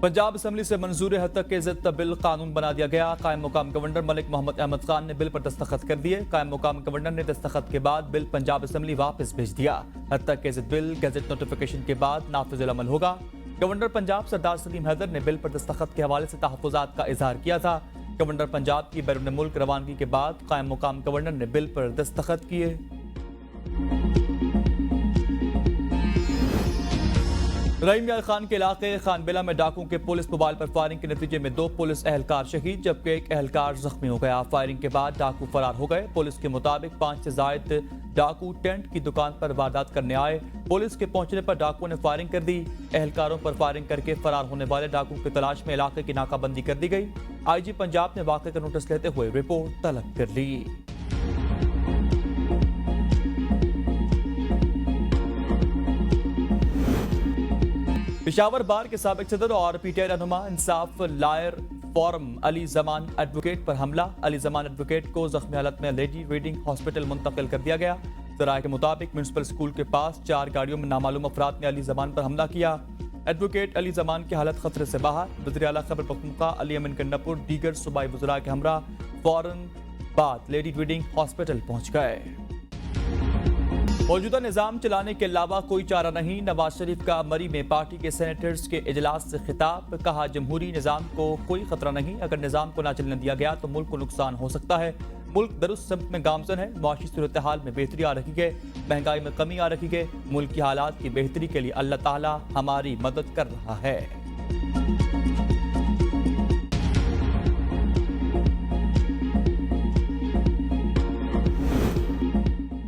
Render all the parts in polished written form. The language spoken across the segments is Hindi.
पंजाब असम्बली से मंजूर हद तक इज्जत बिल कानून बना दिया गया। कायम मुकाम गवर्नर मलिक मोहम्मद अहमद खान ने बिल पर दस्तखत कर दिए। कायम मुकाम गवर्नर ने दस्तखत के बाद बिल पंजाब असम्बली वापस भेज दिया। हद तक इज्जत बिल गैजेट नोटिफिकेशन के बाद नाफिजुल अमल होगा। गवर्नर पंजाब सरदार सलीम हैदर ने बिल पर दस्तखत के हवाले से तहफ़्फ़ुज़ात का इजहार किया था। गवर्नर पंजाब की बैरून मुल्क रवानगी के बाद कायम मुकाम गवर्नर ने बिल पर दस्तखत किए। रहीम यार खान के इलाके खानबिला में डाकुओं के पुलिस मोबाइल पर फायरिंग के नतीजे में 2 पुलिस एहलकार शहीद जबकि 1 एहलकार जख्मी हो गया। फायरिंग के बाद डाकू फरार हो गए। पुलिस के मुताबिक 5 से जायद डाकू टेंट की दुकान पर वारदात करने आए। पुलिस के पहुंचने पर डाकुओं ने फायरिंग कर दी। एहलकारों पर फायरिंग करके फरार होने वाले डाकुओं की तलाश में इलाके की नाकाबंदी कर दी गई। IG पंजाब ने वाक़े का नोटिस लेते हुए रिपोर्ट तलब कर ली। पेशावर बार के साबिक सदर और PTI रहनुमा Insaf lawyer forum Ali Zaman advocate पर हमला। अली जमान एडवोकेट को जख्मी हालत में लेडी रीडिंग हॉस्पिटल मुंतकिल कर दिया गया। जराये के मुताबिक म्यूनसिपल स्कूल के पास 4 गाड़ियों में नामालूम अफराद ने अली जमान पर हमला किया। एडवोकेट अली जमान की हालत खतरे से बाहर। वज़ीर आला खैबर पख्तूनख्वा अली अमीन गन्नापुर दीगर सूबाई वज़रा के हमरा फौरन बाद लेडी रीडिंग हॉस्पिटल पहुंच गए। मौजूदा निजाम चलाने के अलावा कोई चारा नहीं। नवाज शरीफ का मरी में पार्टी के सेनेटर्स के इजलास से खिताब। कहा जमहूरी निजाम को कोई खतरा नहीं। अगर निजाम को ना चलने दिया गया तो मुल्क को नुकसान हो सकता है। मुल्क दुरुस्त समत में गामजन है। मुआशी सूरत हाल में बेहतरी आ रही है। महंगाई में कमी आ रही है। मुल्क की हालात की बेहतरी के लिए अल्लाह ताला हमारी मदद कर रहा है।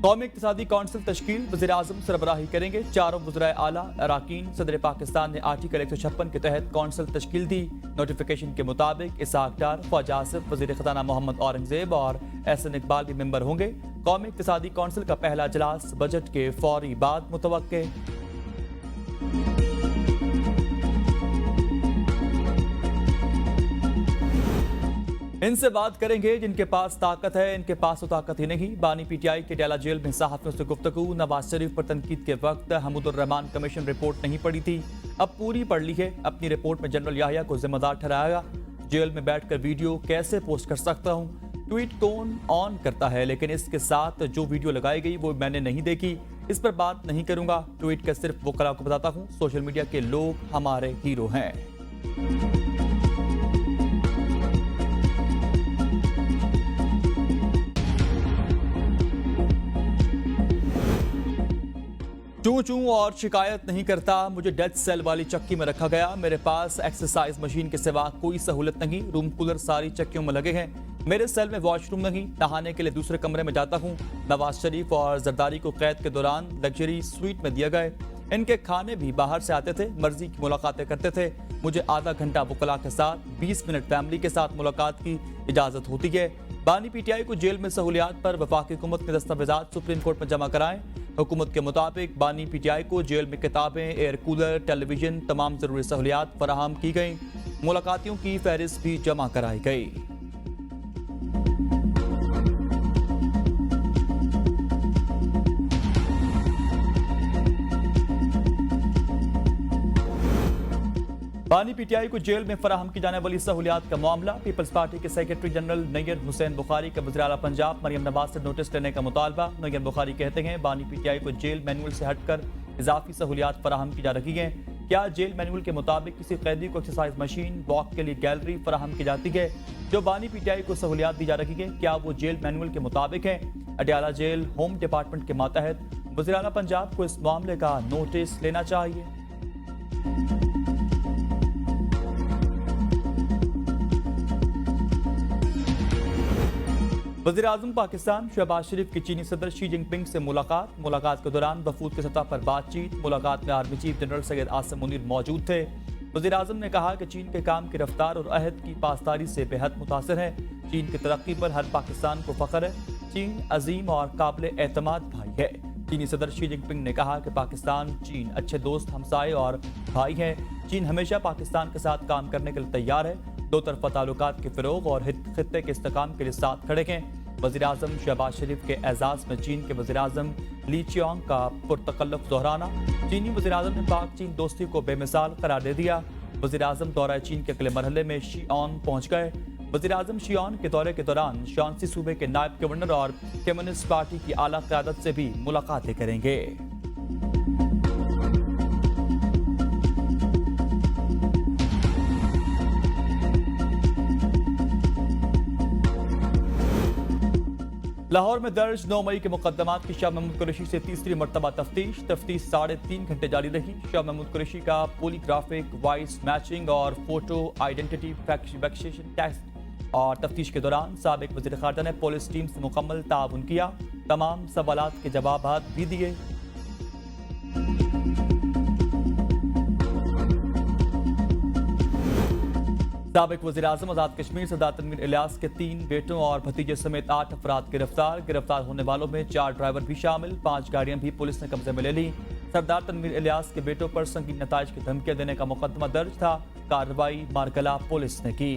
कौमी इक़्तिसादी कौंसिल तश्कील वज़ीर आज़म सरबराही करेंगे। 4 वज़राए आला अराकीन। सदर पाकिस्तान ने आर्टिकल 156 के तहत कौंसिल तश्कील दी। नोटिफिकेशन के मुताबिक इसहाक डार, ख्वाजा आसिफ, वज़ीर ख़ज़ाना मोहम्मद औरंगज़ेब और एहसन इकबाल भी मेंबर होंगे। कौमी इक़्तिसादी कौंसिल का पहला इजलास बजट के फौरी बाद मुतवक्के। इनसे बात करेंगे जिनके पास ताकत है, इनके पास तो ताकत ही नहीं। बानी PTI के डेला जेल में सहाफ़ियों से गुफ्तगू। नवाज शरीफ पर तनकीद के वक्त हमीदुर रहमान कमीशन रिपोर्ट नहीं पढ़ी थी, अब पूरी पढ़ ली है। अपनी रिपोर्ट में जनरल याहिया को जिम्मेदार ठहराया। जेल में बैठकर वीडियो कैसे पोस्ट कर सकता हूँ? ट्वीट कौन ऑन करता है? लेकिन इसके साथ जो वीडियो लगाई गई वो मैंने नहीं देखी, इस पर बात नहीं करूंगा। ट्वीट कर सिर्फ वो कला को बताता हूँ। सोशल मीडिया के लोग हमारे हीरो हैं। चूं चूं और शिकायत नहीं करता। मुझे डेथ सेल वाली चक्की में रखा गया। मेरे पास एक्सरसाइज मशीन के सिवा कोई सहूलत नहीं। रूम कूलर सारी चक्कियों में लगे हैं। मेरे सेल में वॉशरूम नहीं। नहाने के लिए दूसरे कमरे में जाता हूँ। नवाज शरीफ और जरदारी को कैद के दौरान लग्जरी स्वीट में दिया गए। इनके खाने भी बाहर से आते थे। मर्जी की मुलाकातें करते थे। मुझे आधा घंटा वकला के साथ 20 मिनट फैमिली के साथ मुलाकात की इजाजत होती है। बानी PTI को जेल में सहूलियात पर वफाकी हुकूमत के दस्तावेजात सुप्रीम कोर्ट में जमा कराएं। हुकूमत के मुताबिक बानी PTI को जेल में किताबें, एयर कूलर, टेलीविजन, तमाम जरूरी सहूलियात फराहम की गई। मुलाकातियों की फहरिस्त भी जमा कराई गई। बानी PTI को जेल में फराहम की जाने वाली सहूलियात का मामला। पीपल्स पार्टी के सेक्रेटरी जनरल नैयर हुसैन बुखारी का वज़ीर आला पंजाब मरियम नवाज से नोटिस लेने का मुतालबा। नैयर बुखारी कहते हैं बानी PTI को जेल मैनुअल से हटकर इजाफी सहूलियात फराहम की जा रही हैं। क्या जेल मैनुअल के मुताबिक किसी कैदी को एक्सरसाइज मशीन, वॉक के लिए गैलरी फराहम की जाती है? जो बानी PTI को सहूलियात दी जा रही है क्या वो जेल मैनुअल के मुताबिक है? अडयाला जेल होम डिपार्टमेंट के मातहत वज़ीर आला पंजाब को इस मामले का नोटिस लेना चाहिए। वज़ीर आज़म पाकिस्तान शहबाज शरीफ की चीनी सदर शी जिनपिंग से मुलाकात के दौरान वफूद की सतह पर बातचीत। मुलाकात में army chief general Syed Asim Munir मौजूद थे। वज़ीर आज़म ने कहा कि चीन के काम की रफ्तार और अहद की पासदारी से बेहद मुतासिर है। चीन की तरक्की पर हर पाकिस्तान को फख्र है। चीन अजीम और काबिल एतमाद भाई है। चीनी सदर शी जिनपिंग ने कहा कि पाकिस्तान चीन अच्छे दोस्त, हमसाए और भाई हैं। चीन हमेशा पाकिस्तान के साथ काम करने के लिए तैयार है। दो तरफा ताल्लुकात के फ़रोग़ और खित्ते के इस्तेहकाम के लिए साथ खड़े हैं। वज़ीर-ए-आज़म शहबाज शरीफ के एजाज में चीन के वज़ीर-ए-आज़म ली चियांग का पुरतकल्लुफ़ दोहराना। चीनी वज़ीर-ए-आज़म ने पाक चीन दोस्ती को बेमिसाल करार दे दिया। वज़ीर-ए-आज़म दौरा चीन के अगले मरहले में शिओन पहुंच गए। वज़ीर-ए-आज़म शिओन के दौरे के दौरान शांसी सूबे के नायब गवर्नर और कम्युनिस्ट पार्टी की आला क़यादत से भी मुलाकातें करेंगे। लाहौर में दर्ज 9 मई के मुकदमात की शाह महमूद कुरैशी से तीसरी मरतबा तफ्तीश 3.5 घंटे जारी रही। शाह महमूद कुरैशी का पॉलीग्राफिक वॉइस मैचिंग और फोटो आइडेंटिटी वेरिफिकेशन टेस्ट और तफ्तीश के दौरान साबिक वज़ीर ख़ारजा ने पुलिस टीम से मुकम्मल ताउन किया। तमाम सवालात के जवाब भी दिए। साबिक वज़ीर-ए-आज़म आज़ाद कश्मीर सरदार तनवीर इलियास के 3 बेटों और भतीजे समेत 8 अफराद गिरफ्तार होने वालों में 4 ड्राइवर भी शामिल। 5 गाड़ियां भी पुलिस ने कब्जे में ले ली। सरदार तनवीर इलियास के बेटों पर संगीन नताइज की धमकियां देने का मुकदमा दर्ज था। कार्रवाई मारकला पुलिस ने की।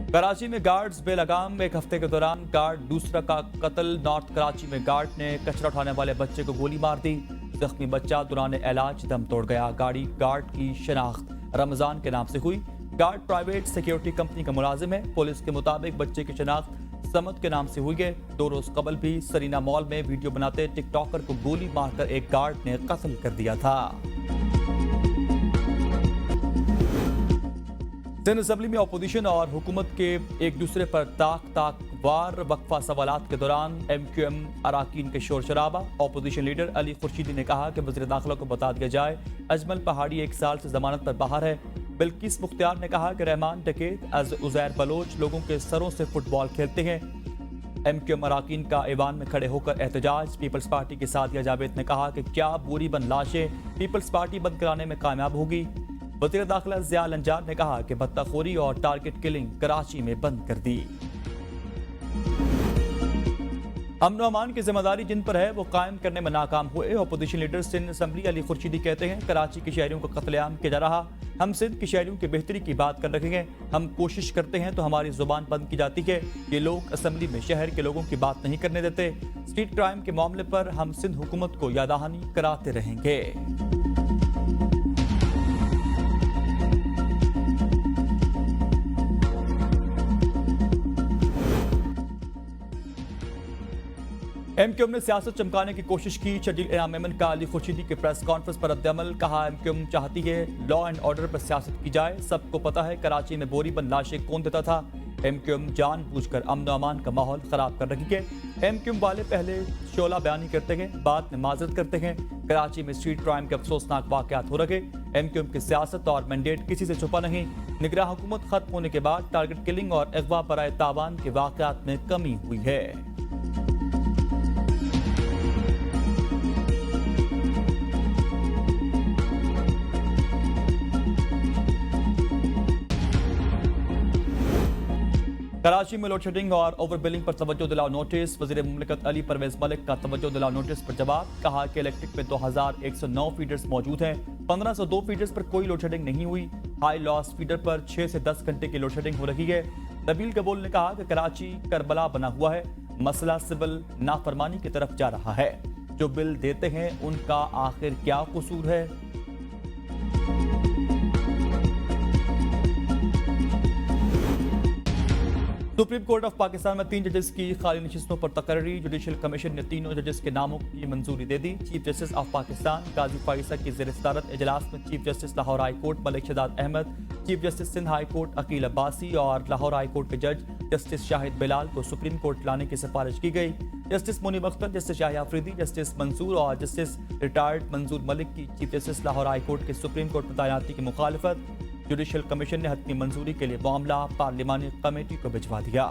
कराची में गार्ड्स बेलगाम, एक हफ्ते के दौरान गार्ड दूसरा का कत्ल। नॉर्थ कराची में गार्ड ने कचरा उठाने वाले बच्चे को गोली मार दी। जख्मी बच्चा दौरान इलाज दम तोड़ गया। गार्ड की शनाख्त रमजान के नाम से हुई। गार्ड प्राइवेट सिक्योरिटी कंपनी का मुलाजिम है। पुलिस के मुताबिक बच्चे की शनाख्त समद के नाम से हुई है। 2 रोज कबल भी सरीना मॉल में वीडियो बनाते टिकटॉकर को गोली मारकर एक गार्ड ने कत्ल कर दिया था। सिंध असेंबली में अपोजिशन और हुकूमत के एक दूसरे पर ताकवार वक्फा सवालात के दौरान MQM अराकीन के शोर शराबा। अपोजिशन लीडर अली खुर्शीदी ने कहा कि वज़ीर दाखिला को बता दिया जाए अजमल पहाड़ी 1 साल से जमानत पर बाहर है। बिल्किस मुख्तियार ने कहा कि रहमान डकैत उज़ैर बलोच लोगों के सरों से फुटबॉल खेलते हैं। MQM अराकीन का ऐवान में खड़े होकर एहतजाज। पीपल्स पार्टी के सादिया जावेद ने कहा कि क्या बोरी बंद लाशें पीपल्स पार्टी बंद कराने में कामयाब होगी। वज़ीर दाखिला ज़िया लंजार ने कहा कि बत्ताखोरी और टारगेट किलिंग कराची में बंद कर दी। अमन अमान की जिम्मेदारी जिन पर है वो कायम करने में नाकाम हुए। Opposition leader Sindh assembly Ali Khurshidi कहते हैं कराची के शहरियों का कत्लेआम किया जा रहा। हम सिंध के शहरियों की बेहतरी की बात कर रहे हैं। हम कोशिश करते हैं तो हमारी जुबान बंद की जाती है। ये लोग असेंबली में शहर के लोगों की बात नहीं करने देते। स्ट्रीट क्राइम के मामले पर हम सिंध हुकूमत को याददहानी कराते रहेंगे। MQM ने सियासत चमकाने की कोशिश की। शजील इनाम मेमन का अली खुर्शीदी के प्रेस कॉन्फ्रेंस पर रद्दअमल। कहा MQM चाहती है लॉ एंड ऑर्डर पर सियासत की जाए। सबको पता है कराची में बोरी बंद लाशें कौन देता था। MQM जानबूझकर अमन अमान का माहौल खराब कर रही है। MQM वाले पहले शोला बयानी करते हैं, बाद में माजरत करते हैं। कराची में स्ट्रीट क्राइम के अफसोसनाक वाकयात हो रहे। MQM की सियासत और मैंडेट किसी से छुपा नहीं। निगरान हुकूमत खत्म होने के बाद टारगेट किलिंग और अगवा बराए तावान के वाकयात में कमी हुई है। कराची में लोड शेडिंग और ओवर बिलिंग पर तवज्जो दिलाओ नोटिस। वज़ीर मुमलिकत अली परवेज मलिक का तवज्जो दिलाओ नोटिस पर जवाब। कहा कि इलेक्ट्रिक में 2109 फीडर्स मौजूद हैं। 1502 फीडर्स पर कोई लोड शेडिंग नहीं हुई। हाई लॉस फीडर पर 6 से 10 घंटे की लोड शेडिंग हो रही है। नबील कबूल ने कहा कि कराची करबला बना हुआ है। मसला सिविल नाफरमानी की तरफ जा रहा है। जो बिल देते हैं उनका आखिर क्या कसूर है। सुप्रीम कोर्ट ऑफ पाकिस्तान में 3 जजेस की खाली नशिस्तों पर तकर्री। जुडिशल कमीशन ने तीनों जजेस के नामों की मंजूरी दे दी। Chief justice of Pakistan Qazi फाइसा की ज़ेर सदारत इजलास में chief justice Lahore high court Malik Shahzad Ahmad, chief justice Sindh high court Aqeel Abbasi और लाहौर हाई कोर्ट के जज जस्टिस शाहिद बिलाल को सुप्रीम कोर्ट लाने की सिफारिश की गई। Justice Munib Akhtar, justice Shahid Afridi, justice Mansoor और जस्टिस रिटायर्ड मंजूर मलिक की chief justice Lahore high court के सुप्रीम कोर्ट में तैनाती की मुखालफत। जुडिशल कमीशन ने हतमी मंजूरी के लिए मामला पार्लिमानी कमेटी को भिजवा दिया।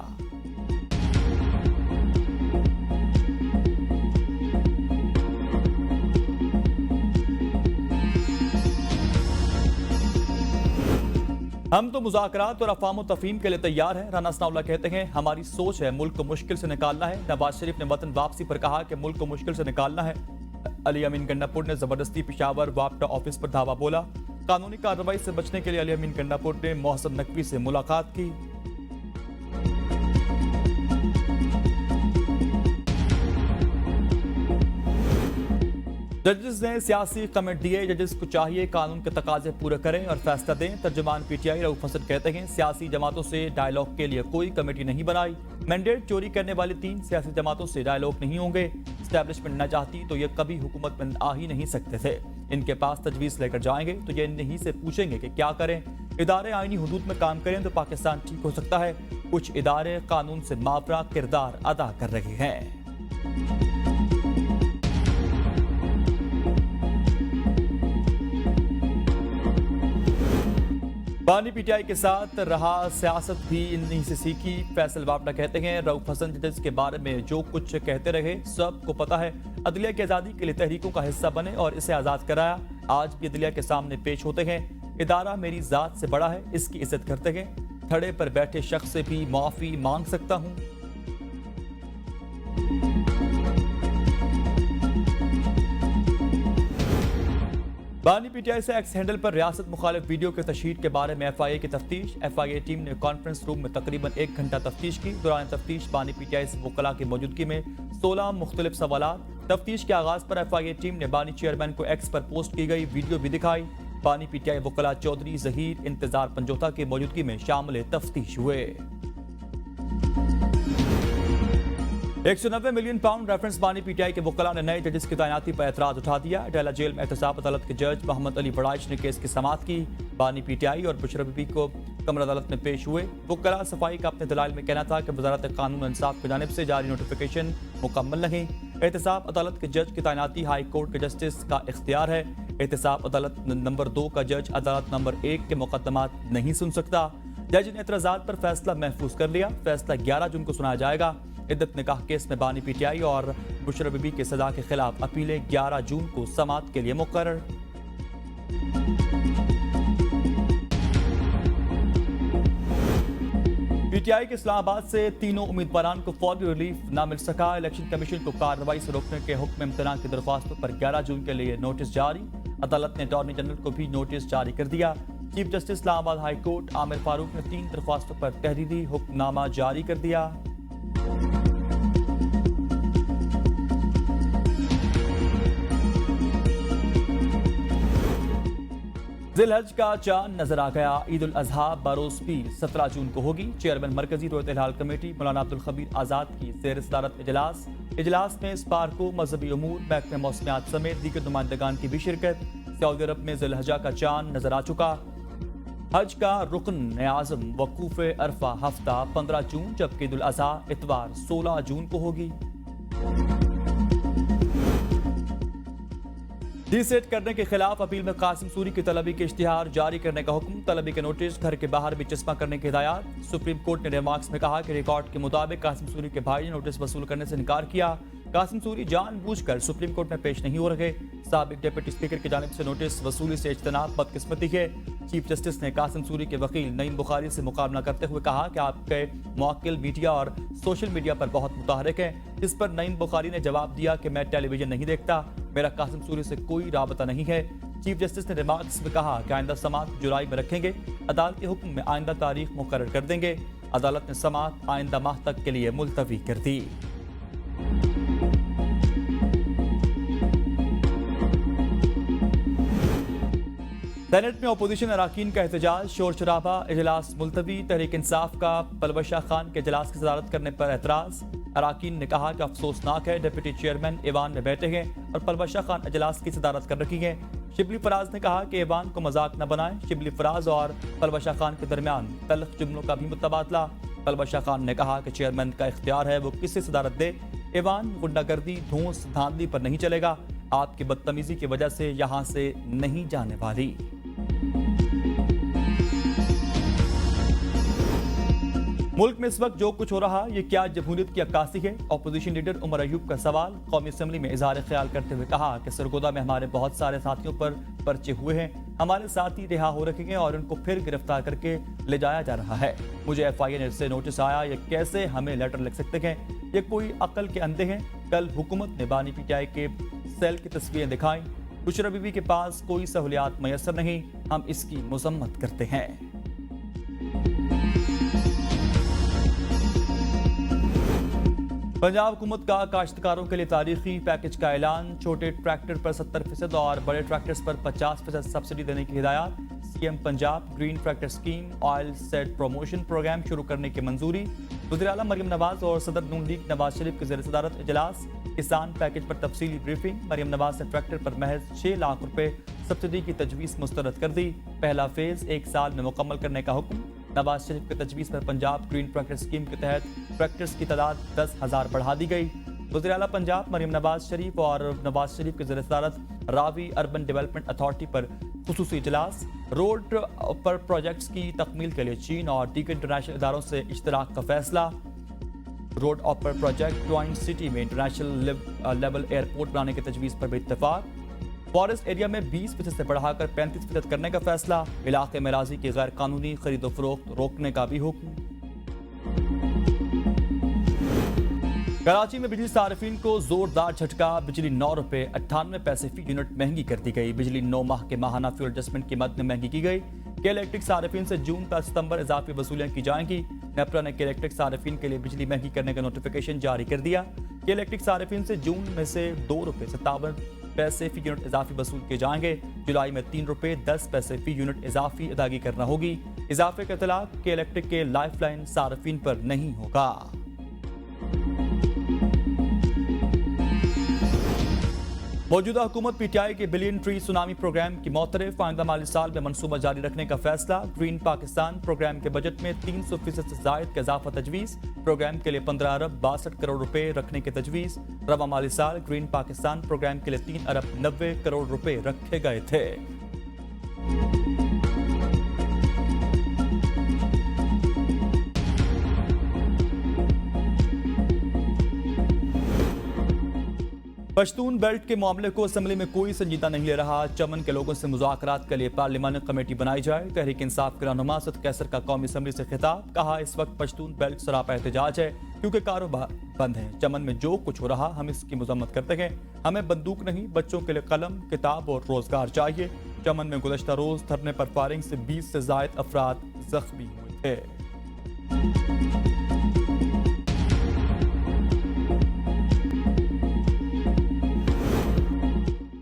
हम तो मुज़ाकरात और अफ़ाम तफ़हीम के लिए तैयार हैं। राना सनाउल्लाह कहते हैं हमारी सोच है मुल्क को मुश्किल से निकालना है। नवाज शरीफ ने वतन वापसी पर कहा कि मुल्क को मुश्किल से निकालना है। अली अमीन गंडापुर ने जबरदस्ती पेशावर वापटा ऑफिस पर धावा बोला। कानूनी कार्रवाई से बचने के लिए अली अमीन गंडापुर ने मोहसिन नकवी से मुलाकात की। जजेस ने सियासी कमेंट दिए। जजेस को चाहिए कानून के तकाजे पूरे करें और फैसला दें। तर्जुमान पीटीआई रऊफ हसन कहते हैं सियासी जमातों से डायलॉग के लिए कोई कमेटी नहीं बनाई। मैंडेट चोरी करने वाली 3 सियासी जमातों से डायलॉग नहीं होंगे। एस्टैब्लिशमेंट न चाहती तो ये कभी हुकूमत में आ ही नहीं सकते थे। इनके पास तजवीज़ लेकर जाएंगे तो ये इन्हीं से पूछेंगे कि क्या करें। इदारे आईनी हुदूद में काम करें तो पाकिस्तान ठीक हो सकता है। कुछ इदारे कानून से माफरा किरदार अदा कर रहे हैं। बानी पीटीआई के साथ रहा, सियासत भी इन्हीं से सीखी। फैसल वापडा कहते हैं रऊफ हसन जजेस के बारे में जो कुछ कहते रहे सबको पता है। अदलिया की आज़ादी के लिए तहरीकों का हिस्सा बने और इसे आज़ाद कराया। आज भी अदलिया के सामने पेश होते हैं। इदारा मेरी ज़ात से बड़ा है, इसकी इज्जत करते हैं। थड़े पर बैठे शख्स से भी माफ़ी मांग सकता हूँ। बानी पीटीआई से एक्स हैंडल पर रियासत मुखालिफ वीडियो के तशहीर के बारे में एफआईए की तफ्तीश। एफआईए टीम ने कॉन्फ्रेंस रूम में तकरीबन 1 घंटा तफ्तीश की। दौरान तफ्तीश बानी पीटीआई से वकला की मौजूदगी में 16 मुख्तलिफ सवालात। तफ्तीश के आगाज पर एफआईए टीम ने बानी चेयरमैन को एक्स पर पोस्ट की गई वीडियो भी दिखाई। बानी पीटीआई वकला चौधरी जहीर इंतजार पंजोता की मौजूदगी में शामिल तफ्तीश हुए। 190 मिलियन पाउंड रेफरेंस बानी पीटीआई के वकला ने नए जजेस की तैनाती पर एतराज उठा दिया। डेला जेल में एहतसाब अदालत के जज मोहम्मद अली बड़ाइश ने केस की समाअत की। बानी पीटीआई और बुशरा बीबी को कमर अदालत में पेश हुए। वकला सफाई का अपने दलाइल में कहना था कि वजारत कानून और इंसाफ की जानिब से जारी नोटिफिकेशन मुकम्मल नहीं। एहतसाब अदालत के जज की तैनाती हाई कोर्ट के जस्टिस का इख्तियार है। एहतसाब अदालत नंबर 2 का जज अदालत नंबर 1 के मुकदमात नहीं सुन सकता। जज ने एतराजात पर फैसला महफूज कर लिया। फैसला 11 जून को सुनाया जाएगा। इद्दत निकाह केस में बानी पीटीआई और बुशरा बीबी के सजा के खिलाफ अपीलें 11 जून को समाअत के लिए मुकर्रर। पीटीआई के इस्लामाबाद से तीनों उम्मीदवारान को फौरी रिलीफ न मिल सका। इलेक्शन कमीशन को कार्रवाई से रोकने के हुक्म इम्तनान की दरख्वास्तों पर 11 जून के लिए नोटिस जारी। अदालत ने अटॉर्नी जनरल को भी नोटिस जारी कर दिया। Chief justice Islamabad high court Aamir Farooq ने 3 दरख्वास्तों पर तहरीरी हुक्मनामा जारी कर दिया। जिलहज का चांद नजर आ गया। ईद उल अजहा बरोज़ पीर 17 जून को होगी। चेयरमैन मरकजी रोयत हिलाल कमेटी मौलाना अब्दुल खबीर आजाद की ज़ेर सदारत इजलास में स्पार्को, मजहबी उमूर, महकमे मौसमियात समेत दीगर नुमाइंदगान की भी शिरकत। सऊदी अरब में जिलहजा का चांद नजर आ चुका। हज का रुकन आज़म वकूफ अरफा हफ्ता 15 जून जबकि ईद उल अजहा इतवार 16 जून को होगी। डी-सेट करने के खिलाफ अपील में कासिम सूरी की तलबी के इश्तिहार जारी करने का हुक्म। तलबी के नोटिस घर के बाहर भी चश्मा करने की हिदायत। सुप्रीम कोर्ट ने रिमार्क्स में कहा कि रिकॉर्ड के मुताबिक कासिम सूरी के भाई ने नोटिस वसूल करने से इनकार किया। कासिम सूरी जानबूझकर सुप्रीम कोर्ट में पेश नहीं हो रहे। साबिक डिप्टी स्पीकर की जानिब से नोटिस वसूली से इज्तनाब बदकिस्मती है। चीफ जस्टिस ने कासिम सूरी के वकील नईम बुखारी से मुकाबला करते हुए कहा कि आपके मुवक्किल मीडिया और सोशल मीडिया पर बहुत मुतहरिक है। इस पर नईम बुखारी ने जवाब दिया कि मैं टेलीविजन नहीं देखता, मेरा कासिम सूरी से कोई राबता नहीं है। चीफ जस्टिस ने रिमार्क्स में कहा कि आइंदा समाअत जुलाई में रखेंगे। अदालत के हुक्म में आइंदा तारीख मुकर्रर कर देंगे। अदालत ने समाअत आइंदा माह तक के लिए मुलतवी कर दी। सेनेट में अपोजिशन अराकीन का एहतजाज, शोर शराबा, इजलास मुलतवी। तहरीक इंसाफ का पलवशा खान के इजलास की सदारत करने पर एतराज। अराकीन ने कहा कि अफसोसनाक है डिप्टी चेयरमैन ईवान में बैठे हैं और पलवशा खान इजलास की सदारत कर रखी है। शिबली फराज ने कहा कि ईवान को मजाक न बनाएं। शिबली फराज और पलवशा खान के दरमियान तल्ख जुमलों का भी तबादला। पलवशा खान ने कहा कि चेयरमैन का इख्तियार है वो किसे सदारत दे। ईवान गुंडागर्दी, धूस धांधली पर नहीं चलेगा। आपकी बदतमीजी की वजह से यहाँ से नहीं जाने वाली। मुल्क में इस वक्त जो कुछ हो रहा ये क्या जमहूरियत की अक्कासी है? अपोजिशन लीडर उमर अयूब का सवाल। कौमी असम्बली में इजहार ख्याल करते हुए कहा कि सरगोदा में हमारे बहुत सारे साथियों पर पर्चे हुए हैं। हमारे साथी रिहा हो रखे हैं और उनको फिर गिरफ्तार करके ले जाया जा रहा है। मुझे FIA से नोटिस आया, ये कैसे हमें लेटर लिख सकते हैं? ये कोई अकल के अंधे हैं? कल हुकूमत ने बानी पीटीआई के सेल की तस्वीरें दिखाई। बुशरा बीबी के पास कोई सहूलियात मैसर नहीं, हम इसकी मजम्मत करते हैं। पंजाब हुकूमत का काश्तकारों के लिए तारीखी पैकेज का ऐलान। छोटे ट्रैक्टर पर 70% और बड़े ट्रैक्टर्स पर 50% सब्सिडी देने की हिदायत। CM Punjab green tractor scheme oil seed promotion programme शुरू करने की मंजूरी। वज़ीर आला मरियम नवाज और सदर नून लीग नवाज शरीफ के ज़ेर सदारत इजलास। किसान पैकेज पर तफसीली ब्रीफिंग। मरियम नवाज ने ट्रैक्टर पर महज 6 लाख रुपए सब्सिडी की तजवीज़ मुस्तरद कर दी। पहला फेज 1 साल में मुकम्मल करने का हुक्म। नवाज शरीफ की तजवीज़ पर पंजाब ग्रीन ट्रैक्टर स्कीम के तहत ट्रैक्टर्स की तादाद 10,000 बढ़ा दी गई। वज़ीर आला पंजाब मरियम नवाज शरीफ और नवाज शरीफ के ज़ेर सदारत रावी अर्बन डेवलपमेंट अथॉरिटी पर खुसूसी इजलास। रोड पर प्रोजेक्ट्स की तकमील के लिए चीन और दीगर इंटरनेशनल इदारों से इश्तराक का फैसला। रोड ऑपर प्रोजेक्ट ज्वाइंट सिटी में इंटरनेशनल लेवल एयरपोर्ट बनाने की तजवीज़ पर भी इत्तेफाक। फॉरेस्ट एरिया में 20% से बढ़ाकर 35% करने का फैसला। इलाके में राजी की गैर कानूनी खरीदो फरोख्त रोकने का भी हुक्म। कराची में बिजली सार्फिन को जोरदार झटका। बिजली 9 रुपए 98 पैसे फी यूनिट महंगी कर दी गई। बिजली 9 माह के माहाना फ्यूल एडजस्टमेंट की मद में महंगी की गई। के इलेक्ट्रिक सार्फिन से जून तक सितंबर इजाफी वसूलियां की जाएंगी। नेपरा ने के इलेक्ट्रिक सार्फिन के लिए बिजली महंगी करने का नोटिफिकेशन जारी कर दिया। के इलेक्ट्रिक सार्फिन से जून में से 2 रुपए 57 पैसे फी यूनिट इजाफी वसूल किए जाएंगे। जुलाई में 3 रुपए 10 पैसे फी यूनिट इजाफी अदायगी करना होगी। इजाफे का इतलाक के इलेक्ट्रिक के लाइफलाइन सार्फिन पर नहीं होगा। मौजूदा हुकूमत पीटीआई के बिलियन ट्री सुनामी प्रोग्राम की मौतरफ। आइंदा माली साल में मनसूबा जारी रखने का फैसला। ग्रीन पाकिस्तान प्रोग्राम के बजट में 300% से जायद का इजाफा तजवीज़। प्रोग्राम के लिए 15 अरब 62 करोड़ रुपए रखने की तजवीज़। रवा माली साल ग्रीन पाकिस्तान प्रोग्राम के लिए 3 अरब 90 करोड़ रुपए रखे गए थे। पश्तून बेल्ट के मामले को असम्बली में कोई संजीदा नहीं ले रहा। चमन के लोगों से मुज़ाकरात के लिए पार्लिमानी कमेटी बनाई जाए। तहरीक इंसाफ के रहनुमा सद कैसर का कौमी असम्बली से खिताब। कहा इस वक्त पश्तून बेल्ट सरापा एहतजाज है क्योंकि कारोबार बंद है। चमन में जो कुछ हो रहा हम इसकी मजम्मत करते हैं। हमें बंदूक नहीं बच्चों के लिए कलम किताब और रोजगार चाहिए। चमन में गुज़श्ता रोज धरने पर फायरिंग से 20 से जायद अफराद जख्मी हुए थे।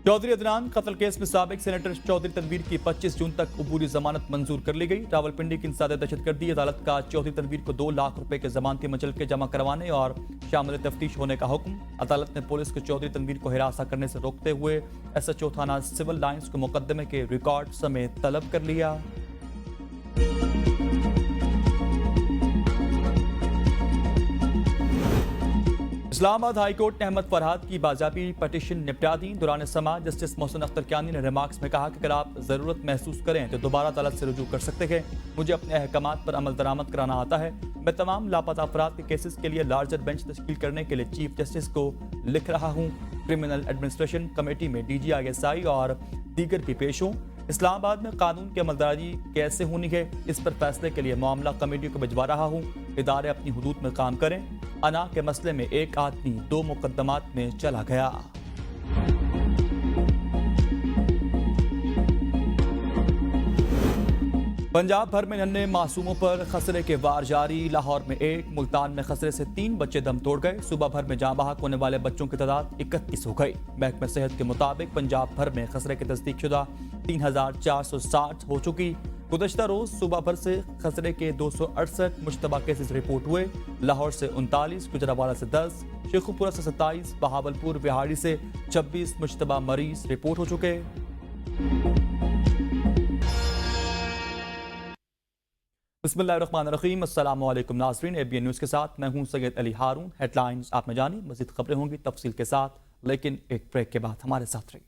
चौधरी अदनान कत्ल केस में साबिक सेनेटर चौधरी तनवीर की 25 जून तक अबूरी जमानत मंजूर कर ली गई। रावलपिंडी की इंसदाद दहशतगर्दी अदालत का चौधरी तनवीर को 2 लाख रुपए के जमानती मुचलके जमा करवाने और शामिल तफ्तीश होने का हुक्म। अदालत ने पुलिस को चौधरी तनवीर को हिरासा करने से रोकते हुए SHO थाना सिविल लाइंस को मुकदमे के रिकॉर्ड समेत तलब कर लिया। इस्लामाबाद हाईकोर्ट ने अहमद फरहाद की बाज़ाबी पटिशन निपटा दी। दौरान समा जस्टिस मोहसिन अख्तर कियानी ने रिमार्क्स में कहा कि अगर आप ज़रूरत महसूस करें तो दोबारा अदालत से रुजू कर सकते हैं। मुझे अपने अहकामात पर अमल दरामद कराना आता है। मैं तमाम लापता अफराद के केसेस के लिए लार्जर बेंच तश्कील करने के लिए चीफ जस्टिस को लिख रहा हूँ। क्रिमिनल एडमिनिस्ट्रेशन कमेटी में DGI और दीगर भी पेश हों। इस्लामाबाद में कानून की अमलदारी कैसे होनी है इस पर फैसले के लिए मामला कमेटी को भिजवा रहा हूँ। इदारे अपनी हुदूद में काम करें। अना के मसले में एक आदमी 2 मुकदमात में चला गया। पंजाब भर में नन्हे मासूमों पर खसरे के वार जारी। लाहौर में 1, मुल्तान में खसरे से 3 बच्चे दम तोड़ गए। सुबह भर में जाँ बहक होने वाले बच्चों की तादाद 31 हो गई। महकमा सेहत के मुताबिक पंजाब भर में खसरे की तस्दीक शुदा 3460 हो चुकी। गुज़श्ता रोज सुबह भर से खसरे के 268 मुश्तबा केसेस रिपोर्ट हुए। लाहौर से 39, गुजरावाला से 10, शेखुपुरा से 27, बहावलपुर बिहाड़ी से 26 मुश्तबा मरीज रिपोर्ट हो चुके। बिस्मिल्लाहिर्रहमानिर्रहीम। अस्सलामु अलैकुम नाज़रीन, ABN न्यूज़ के साथ मैं हूं सैयद अली हारून। हेडलाइंस आपने जानी, मज़ीद खबरें होंगी तफसील के साथ, लेकिन एक ब्रेक के बाद हमारे साथ रहिए।